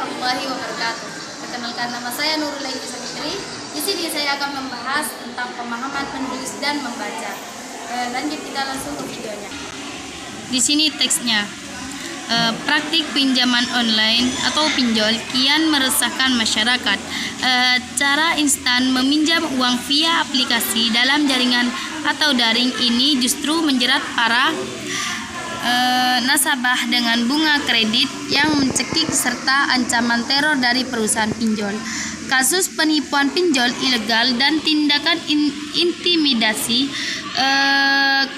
warahmatullahi wabarakatuh. Perkenalkan, nama saya Nurul Aini Savitri. Di sini saya akan membahas tentang pemahaman menulis dan membaca. Lanjut, kita langsung ke videonya. Di sini teksnya. Praktik pinjaman online atau pinjol kian meresahkan masyarakat. Cara instan meminjam uang via aplikasi dalam jaringan atau daring ini justru menjerat para nasabah dengan bunga kredit yang mencekik serta ancaman teror dari perusahaan pinjol. Kasus penipuan pinjol ilegal dan tindakan intimidasi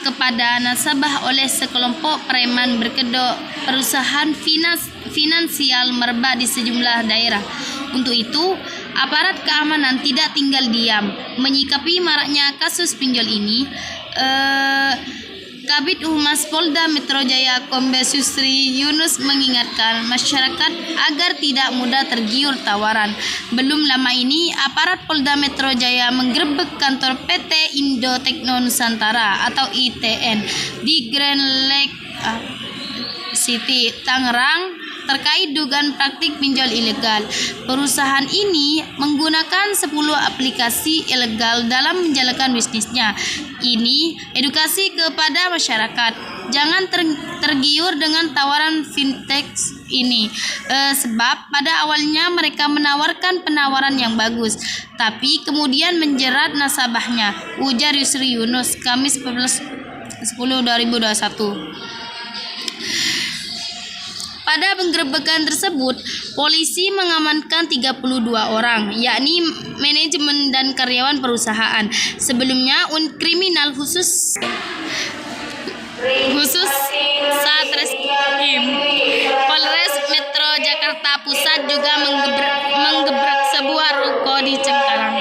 kepada nasabah oleh sekelompok preman berkedok perusahaan finansial merebak di sejumlah daerah. Untuk itu, aparat keamanan tidak tinggal diam menyikapi maraknya kasus pinjol ini. Kabid Humas Polda Metro Jaya Kombes Yusri Yunus mengingatkan masyarakat agar tidak mudah tergiur tawaran. Belum lama ini, aparat Polda Metro Jaya menggerebek kantor PT Indo Tekno Nusantara atau ITN di Grand Lake City, Tangerang terkait dugaan praktik pinjol ilegal. Perusahaan ini menggunakan 10 aplikasi ilegal dalam menjalankan bisnisnya. Ini edukasi kepada masyarakat. Jangan tergiur dengan tawaran fintech ini, sebab pada awalnya mereka menawarkan penawaran yang bagus, tapi kemudian menjerat nasabahnya, ujar Yusri Yunus, Kamis 11/10/2021. Pada penggerebekan tersebut, polisi mengamankan 32 orang, yakni manajemen dan karyawan perusahaan. Sebelumnya, unit kriminal khusus Satreskrim Polres Metro Jakarta Pusat juga menggebrak sebuah ruko di Cengkareng,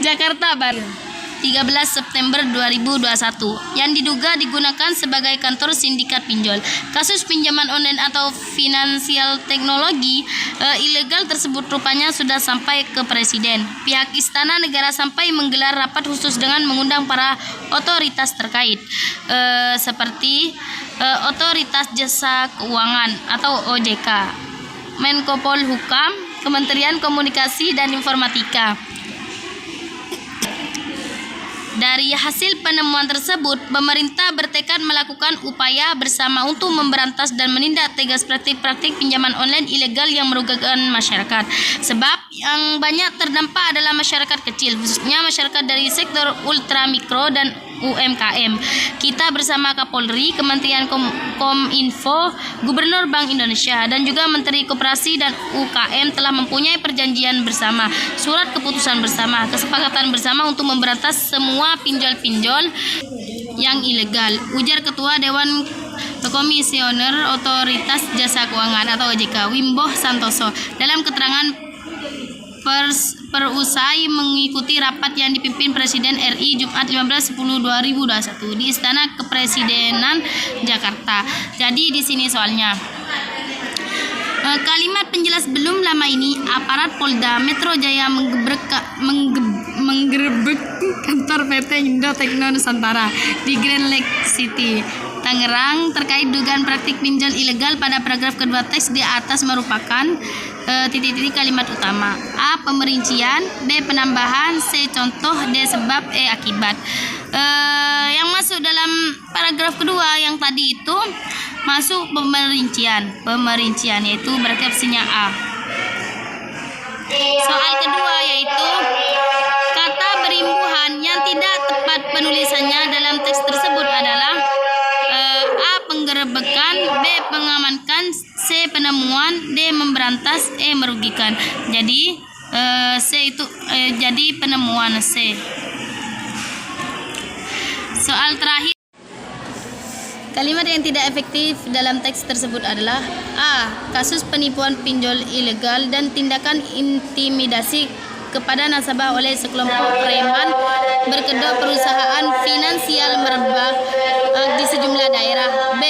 Jakarta Barat, 13 September 2021 yang diduga digunakan sebagai kantor sindikat pinjol. Kasus pinjaman online atau finansial teknologi ilegal tersebut rupanya sudah sampai ke Presiden. Pihak Istana Negara sampai menggelar rapat khusus dengan mengundang para otoritas terkait seperti Otoritas Jasa Keuangan atau OJK, Menko Polhukam, Kementerian Komunikasi dan Informatika. Dari hasil penemuan tersebut, pemerintah bertekad melakukan upaya bersama untuk memberantas dan menindak tegas praktik-praktik pinjaman online ilegal yang merugikan masyarakat. Sebab yang banyak terdampak adalah masyarakat kecil, khususnya masyarakat dari sektor ultramikro dan UMKM. Kita bersama Kapolri, Kementerian Kominfo, Gubernur Bank Indonesia, dan juga Menteri Koperasi dan UKM telah mempunyai perjanjian bersama, surat keputusan bersama, kesepakatan bersama untuk memberantas semua pinjol-pinjol yang ilegal, ujar Ketua Dewan Komisioner Otoritas Jasa Keuangan atau OJK, Wimbo Santoso, dalam keterangan perusai mengikuti rapat yang dipimpin Presiden RI Jumat 15/10/2021 di Istana Kepresidenan Jakarta. Jadi di sini soalnya kalimat penjelas belum lama ini aparat Polda Metro Jaya menggerebek kantor PT Indo Tekno Nusantara di Grand Lake City, Tangerang terkait dugaan praktik pinjol ilegal. Pada paragraf kedua teks di atas merupakan titik-titik kalimat utama: A. Pemerincian, B. Penambahan, C. Contoh, D. Sebab, E. Akibat. Yang masuk dalam paragraf kedua yang tadi itu masuk pemerincian, yaitu berarti opsinya A. Soal kedua yaitu kata berimbuhan yang tidak tepat penulisannya dalam teks tersebut adalah A. Penggerebekan, B. Pengamankan, C. Penemuan, D. Memberantas, E. Merugikan. Jadi C itu jadi penemuan C. Soal terakhir, kalimat yang tidak efektif dalam teks tersebut adalah A. Kasus penipuan pinjol ilegal dan tindakan intimidasi kepada nasabah oleh sekelompok preman berkedok perusahaan finansial merebak di sejumlah daerah. B.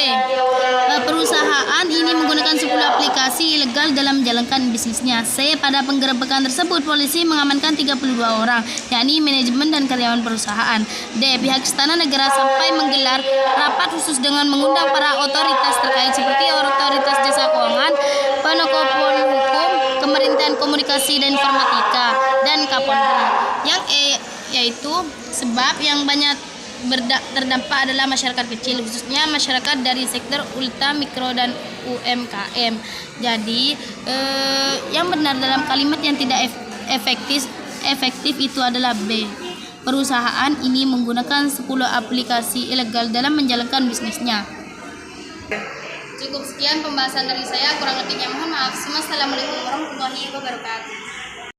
Perusahaan ini menggunakan 10 aplikasi ilegal dalam menjalankan bisnisnya. C. Pada penggerebekan tersebut, polisi mengamankan 32 orang, yakni manajemen dan karyawan perusahaan. D. Pihak Istana Negara sampai menggelar rapat khusus dengan mengundang para otoritas terkait seperti Otoritas Jasa Keuangan, Penokopol Hukum, Kementerian Komunikasi dan Informatika, dan Kapolri. Yang yaitu sebab yang banyak terdampak adalah masyarakat kecil, khususnya masyarakat dari sektor ultra, mikro, dan UMKM. Jadi yang benar dalam kalimat yang tidak efektif itu adalah B. Perusahaan ini menggunakan 10 aplikasi ilegal dalam menjalankan bisnisnya. Cukup sekian pembahasan dari saya, kurang lebihnya mohon maaf. Assalamualaikum warahmatullahi wabarakatuh.